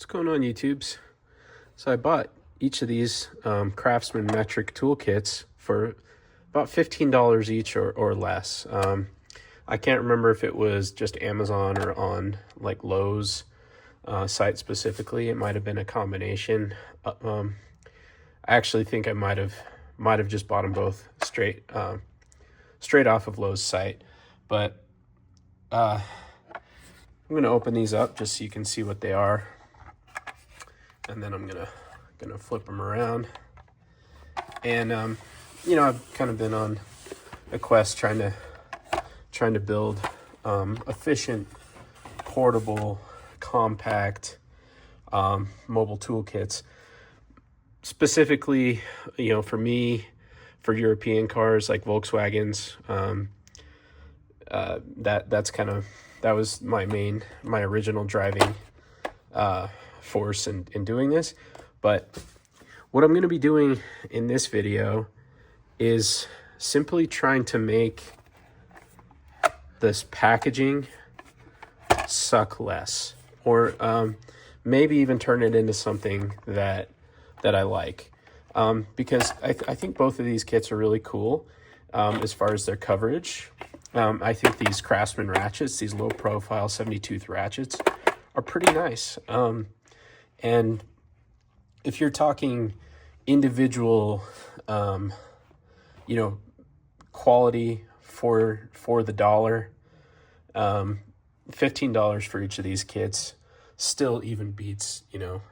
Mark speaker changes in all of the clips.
Speaker 1: What's going on, YouTubes? So I bought each of these Craftsman metric toolkits for about $15 each or less. I can't remember if it was just Amazon or on like Lowe's site specifically. It might have been a combination. I actually think I might have just bought them both straight off of Lowe's site. But I'm going to open these up just so you can see what they are. And then I'm gonna flip them around, and you know, I've kind of been on a quest trying to build efficient, portable, compact mobile toolkits. Specifically, you know, for me, for European cars like Volkswagens, that was my original driving force in doing this. But what I'm going to be doing in this video is simply trying to make this packaging suck less, or maybe even turn it into something that I like, because I think both of these kits are really cool as far as their coverage. I think these Craftsman ratchets, these low profile 70-tooth ratchets, are pretty nice. And if you're talking individual, you know, quality for the dollar, $15 for each of these kits still even beats, you know,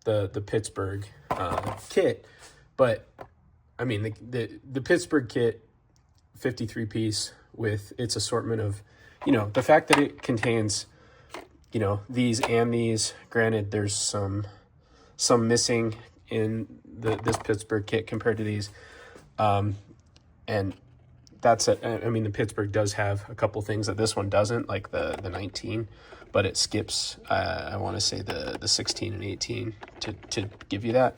Speaker 1: the Pittsburgh kit. But I mean, the Pittsburgh kit, 53 piece with its assortment of, you know, the fact that it contains, you know, these and these. Granted, there's some missing in this Pittsburgh kit compared to these, and that's it. I mean, the Pittsburgh does have a couple things that this one doesn't, like the 19, but it skips. I want to say the 16 and 18 to give you that.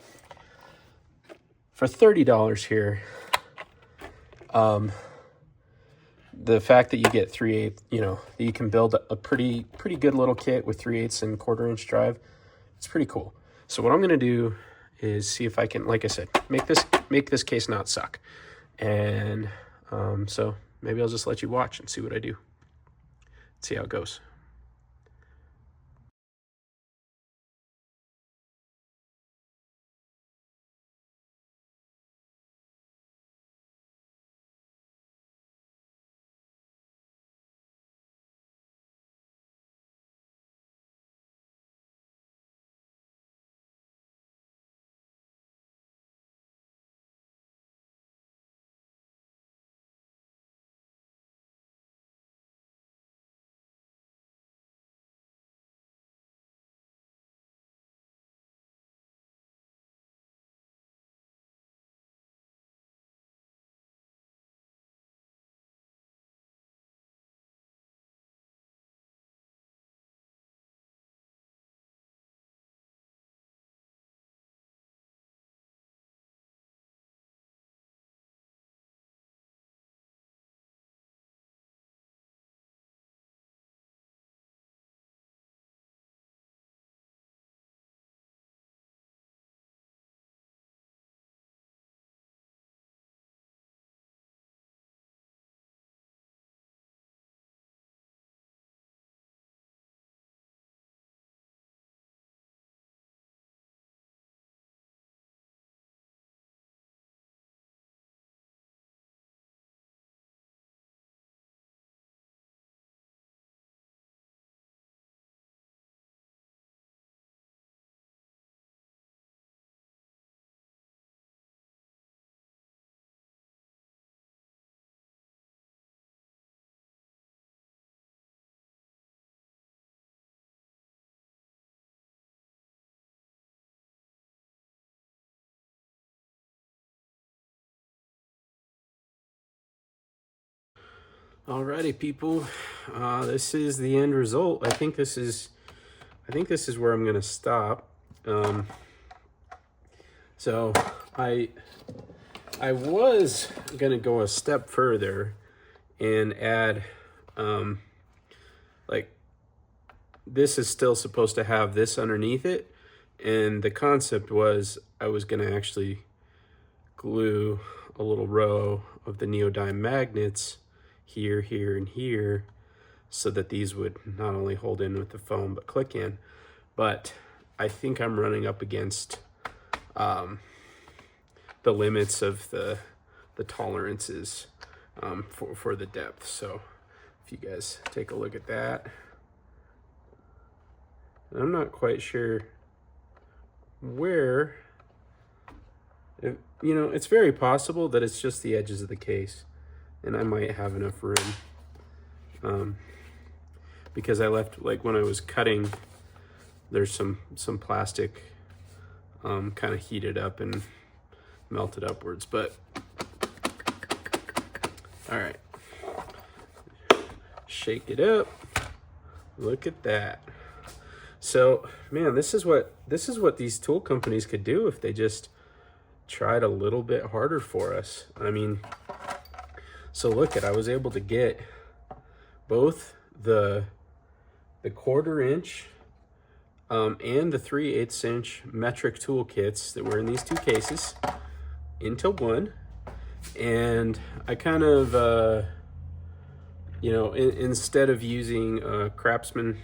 Speaker 1: For $30 here, the fact that you get 3/8, you know, you can build a pretty good little kit with 3/8 and 1/4 inch drive. It's pretty cool. So what I'm going to do is see if I can, like I said, make this case not suck. And so maybe I'll just let you watch and see what I do. See how it goes. Alrighty, people. This is the end result. I think this is where I'm gonna stop. So I was gonna go a step further and add like this is still supposed to have this underneath it, and the concept was I was going to actually glue a little row of the neodyme magnets here, here, and here, so that these would not only hold in with the foam but click in. But I think I'm running up against the limits of the tolerances for the depth. So if you guys take a look at that, I'm not quite sure where, you know, it's very possible that it's just the edges of the case, and I might have enough room, because I left, like when I was cutting, there's some plastic kind of heated up and melted upwards. But all right, shake it up. Look at that. So man, this is what these tool companies could do if they just tried a little bit harder for us. I mean, so look at, I was able to get both the 1/4 inch and the 3/8 inch metric tool kits that were in these two cases into one. And I kind of, you know, instead of using Craftsman,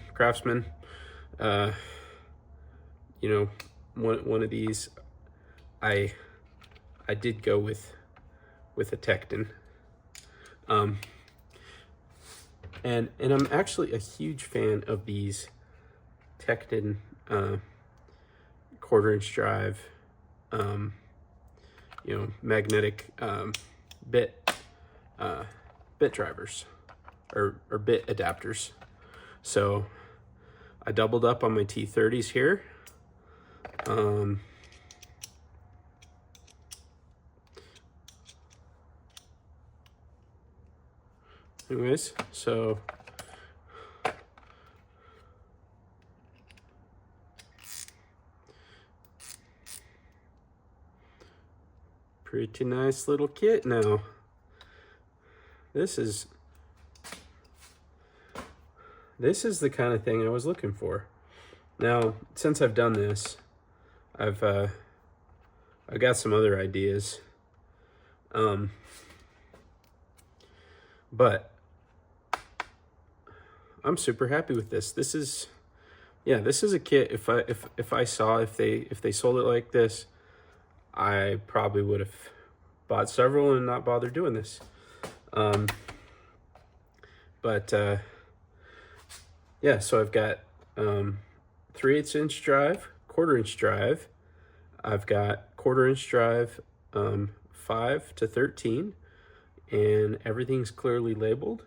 Speaker 1: you know, one of these, I did go with a Tecton. And I'm actually a huge fan of these Tecton 1/4 inch drive, you know, magnetic bit drivers or bit adapters. So I doubled up on my T30s here. Anyways, so pretty nice little kit now. This is the kind of thing I was looking for. Now, since I've done this, I've got some other ideas. But I'm super happy with this. This is, yeah, this is a kit. If I saw if they sold it like this, I probably would have bought several and not bothered doing this. But yeah, so I've got 3/8 inch drive, 1/4 inch drive. I've got 1/4 inch drive 5 to 13, and everything's clearly labeled.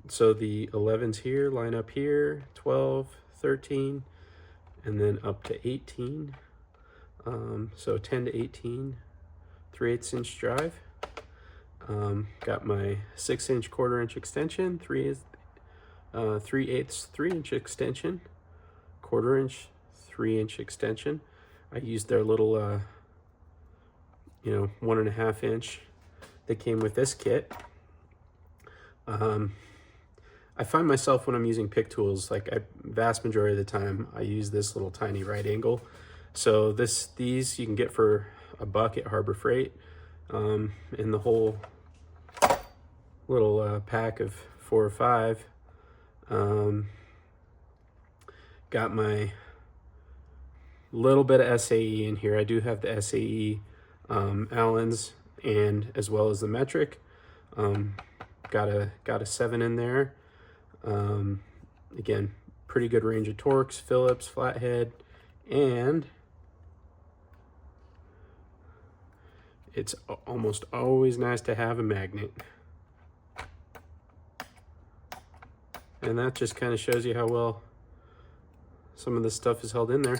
Speaker 1: So the 11s here line up here, 12, 13, and then up to 18. So 10 to 18, 3/8 inch drive. Got my 6 inch 1/4 inch extension, 3/8 3-inch extension, 1/4 inch 3-inch extension. I used their little you know, 1.5 inch that came with this kit. I find myself when I'm using pick tools, like vast majority of the time, I use this little tiny right angle. So these you can get for $1 at Harbor Freight, in the whole little pack of 4 or 5. Got my little bit of SAE in here. I do have the SAE Allens, and as well as the metric. Got a 7 in there. Again, pretty good range of torques, Phillips, flathead, and it's almost always nice to have a magnet. And that just kind of shows you how well some of this stuff is held in there.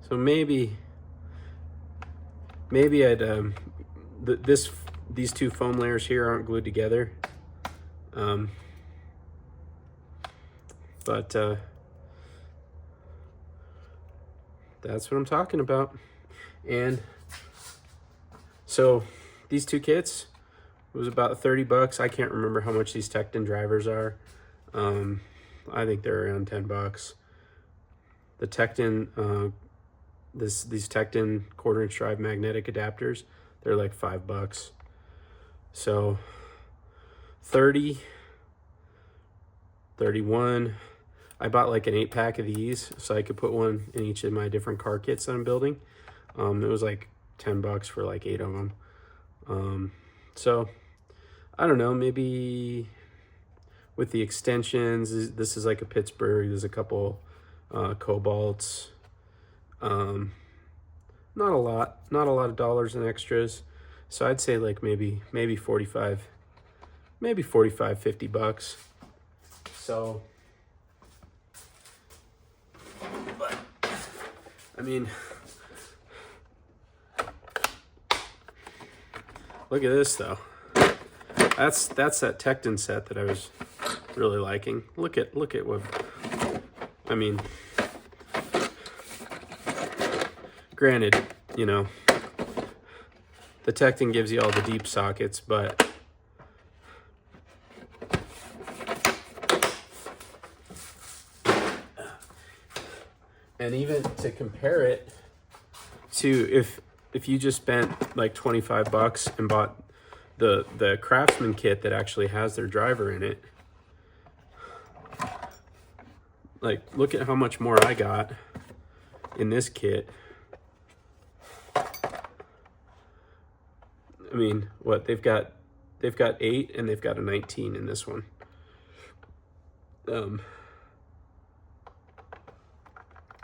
Speaker 1: So maybe I'd these two foam layers here aren't glued together, but that's what I'm talking about. And So these two kits, it was about 30 bucks. I can't remember how much these Tecton drivers are. I think they're around 10 bucks. The Tecton, these Tecton 1/4" drive magnetic adapters, they're like 5 bucks. So 30, 31. I bought like an 8-pack of these so I could put one in each of my different car kits that I'm building. It was like 10 bucks for like 8 of them. So I don't know, maybe with the extensions, this is like a Pittsburgh, there's a couple Cobalts. Not a lot of dollars in extras. So I'd say like maybe 45, 50 bucks. So, but I mean, look at this though. That's that Tecton set that I was really liking. Look at what, I mean, granted, you know, the Tecton gives you all the deep sockets, but and even to compare it to if you just spent like 25 bucks and bought the Craftsman kit that actually has their driver in it, like look at how much more I got in this kit. I mean, what they've got 8 and they've got a 19 in this one.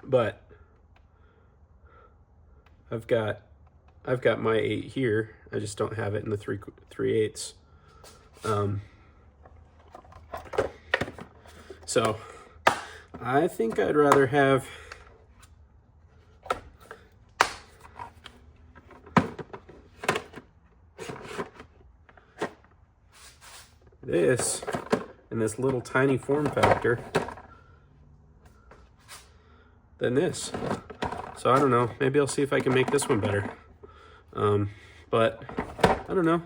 Speaker 1: But I've got my 8 here. I just don't have it in the 3/8. So I think I'd rather have this in this little tiny form factor than this. So I don't know, maybe I'll see if I can make this one better. But I don't know.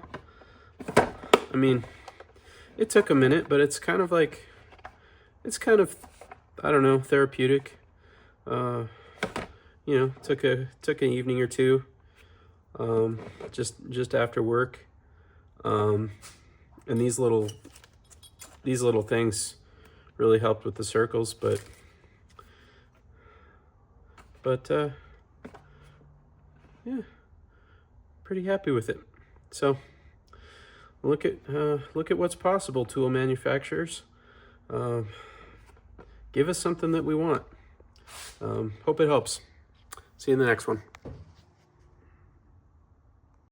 Speaker 1: I mean, it took a minute, but it's kind of like, I don't know, therapeutic. You know, took an evening or two, just after work. And these little things really helped with the circles, but yeah, pretty happy with it. So look at what's possible, tool manufacturers. Give us something that we want. Hope it helps. See you in the next one.